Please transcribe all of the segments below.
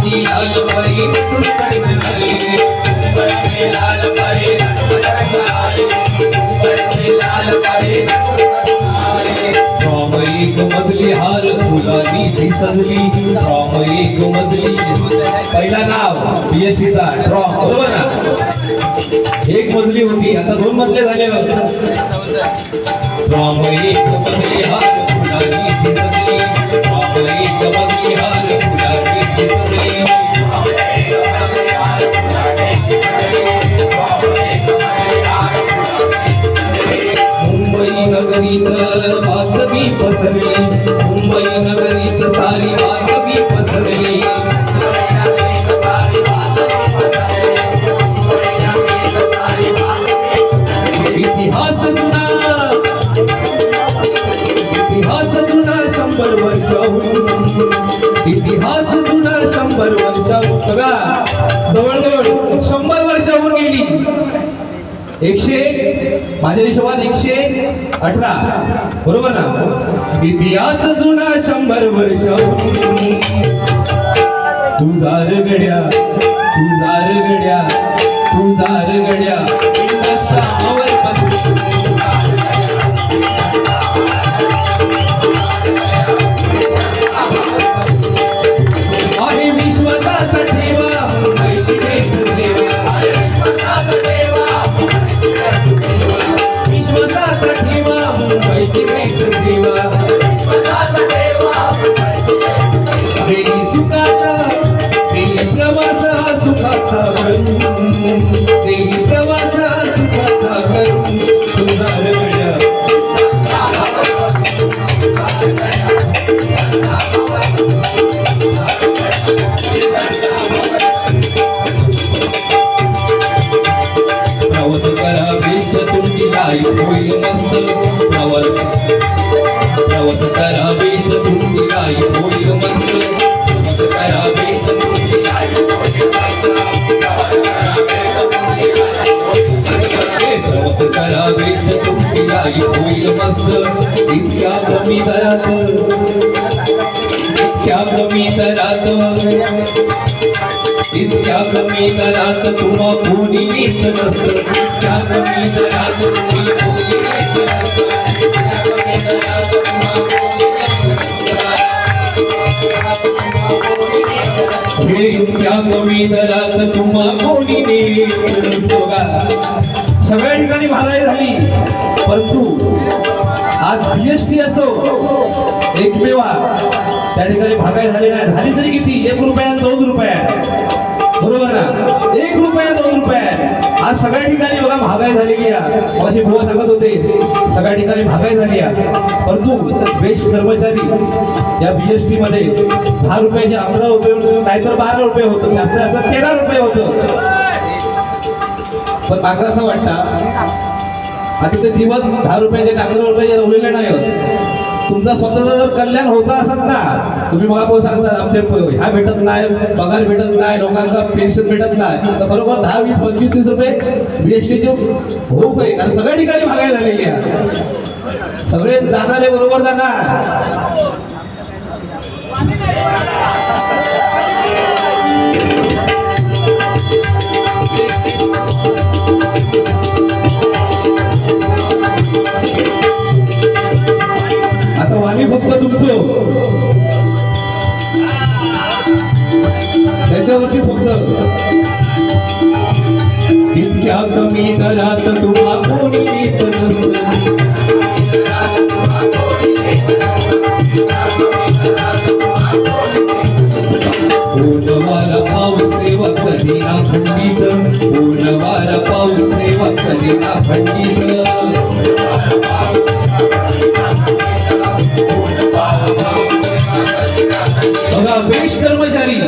लाल परी राम एक मजली हार फुलानी ती सजली राम एक मजली पहिला नाव PhD चा ड्रॉम बरोबर ना एक मजली होती आता 2 मजले झाले राम एक मजली हार फुलानी ती सजली राम एक मजली हार फुलानी ती सजली मुंबई नगरीत बातमी पसरली मुंबई नगरीत सारी बातमी पसरली इतिहास जुना 100 वर्षाहून इतिहास जुना 100 वर्षाहून बघा जवळजवळ 100 वर्षाहून गेली 100 माझ्या हिशोबात 118 बरोबर ना इतिहास जुना 100 वर्षाहून तुझा रे गड्या तुझा रे गड्या तुझा रे गड्या रस्त्यावर आहे विश्वासाचा ठेवा माहिती देवा विश्वासाचा ठेवा मुंबईची भेट सेवा देई सुखाचा देई प्रवास हा सुखाचा करून देई प्रवास हा सुखाचा करून तुझा रगड्या प्रवास करा भेट तुमची लाईफ होईल मस्त प्रवास करा भेट तुमची लाईफ होईल मस्त प्रवास करा भेट तुमची लाईफ होईल मस्त प्रवास करा भेट तुमची लाईफ होईल मस्त इतक्या कमी दरात इतक्या कमी दरात इतक्या कमी दरात तुम्हा कोणी घेत नसतं इतक्या कमी दरात तुम्ही कोणी घेत नसतं इतक्या कमी दरात तुम्हा कोणी हे इतक्या कमी दरात तुम्हा कोणी घेत नसतो का सगळ्या ठिकाणी महागाई झाली परंतु आज GST असो एकमेवा त्या ठिकाणी महागाई झाली नाही झाली तरी किती 1 रुपया 2 रुपया बरोबर ना 1 रुपया 2 रुपया आज सगळ्या ठिकाणी बघा महागाई झालेली आहे माझे बुवा सांगत होते सगळ्या ठिकाणी महागाई झाली आहे परंतु बेस्ट कर्मचारी या BST मध्ये 10 रुपयाचे 11 रुपये नाहीतर 12 रुपये होतं त्याचं 13 रुपये होतं पण मागं असं वाटतं आता ते दिवस 10 रुपयाचे 11 रुपयाचे रवलेले नाही होत तुमचा स्वतःचा जर कल्याण होता असत ना तुम्ही मला कोण सांगता आमचे ह्या भेटत नाही पगार भेटत नाही लोकांचा पेन्शन भेटत नाही तर बरोबर 10, 20, 25, 30 रुपये BST होऊ पाहिजे कारण सगळ्या ठिकाणी महागाई झालेली आहे सगळे जाणारे बरोबर जाणार आता वाणी फक्त तुमचं त्याच्यावरती फक्त इतक्या कमी दरात तुम्हा कोणी घेत नसतं ऊनवारा पाऊस सेवा कधी ना खंडित ऊनवारा पाऊस सेवा कधी ना खंडित बघा बेस्ट कर्मचारी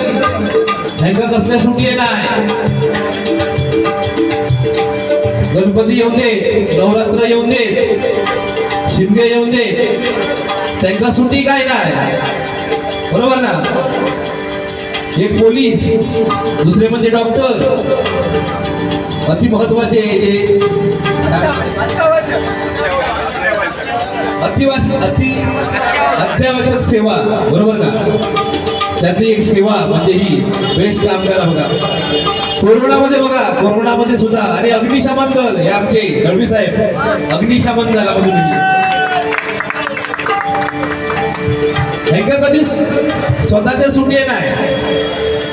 त्यांना कसल्या सुटी नाही गणपती येऊन दे नवरात्र येऊन दे शिंदे येऊन दे त्यांना सुटी काय नाही बरोबर ना एक पोलीस दुसरे म्हणजे डॉक्टर अति महत्वाचे अत्यावश्यक सेवा बरोबर ना त्यातली एक सेवा म्हणजे ही बेस्ट कामगार बघा. कोरोनामध्ये बघा, कोरोनामध्ये सुद्धा आणि अग्निशमन दल हे आमचे दळवी साहेब अग्निशमन दलामधून त्यांना कधी स्वतःच्या सुटी नाही,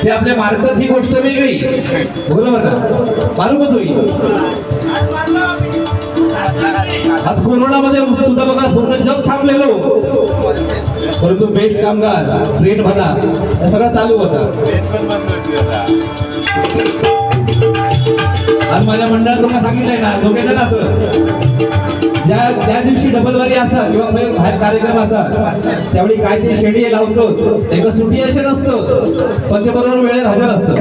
ते आपल्या मारतात ही गोष्ट वेगळी. बरोबर ना, मारू का तुम्ही? आज कोरोनामध्ये सुद्धा बघा पूर्ण जग थांबलेलो, परंतु बेस्ट कामगार ट्रेन म्हणा हे सगळं चालू होता. आज माझ्या मंडळात तुम्हाला सांगितलंय ना, दोघे जण असं ज्या दिवशी डबलवारी असा किंवा बाहेर कार्यक्रम असा त्यावेळी काय ते शेड्यूल लावतो, एक सुटी असे नसतं पण ते बरोबर वेळेवर हजर असतं.